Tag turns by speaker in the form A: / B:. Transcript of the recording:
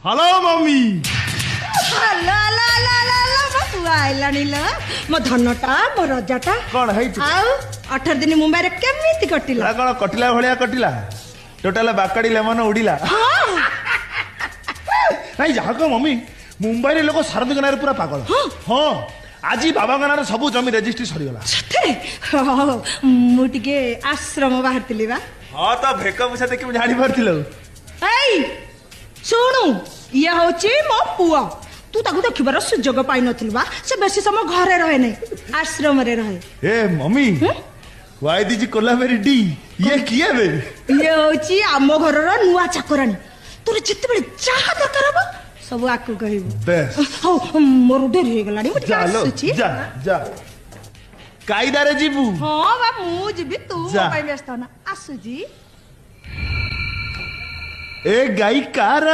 A: Hello mummy
B: hello hello hello hello मो पुआ आइलानी लो मो धनटा मो रजाटा
A: कौन है
B: आउ 18 दिन मुंबई रे केमिति कटिला
A: कौन कटिला भलिया कटिला टोटाल बाकाड़ी लेमन उड़िला नहीं जहाँ कह मम्मी मुंबई रे लोक सारदी गनारे पूरा पागल हाँ आज बाबा गनारे सब जमी रेजिस्ट्री सरीगला
B: सते मु टिके आश्रम बाहरतिली बा
A: हाँ तो भेक मुछा देखि मु जानि परथिलो
B: एई सुनु ये होची मो पुआ तू ताकू देखिबार सुजोग पाई नथिल बा से बेसी समय घरे रहे नै आश्रम रे रहे
A: ए mummy why this Kolaveri D ये किए बे
B: ये होची आमो घरर नुआ चाकरानी तोर जते बेले चाहा दरकार बा सब आकू कहिबो
A: बेस
B: हो मोर देर हे गलानी मु
A: चलो जा जा कायदा रे जीबू
B: हां बा मु जीबी तू
A: जा।
B: मोबाइल व्यस्त ना आसु जी
A: ए गाई कार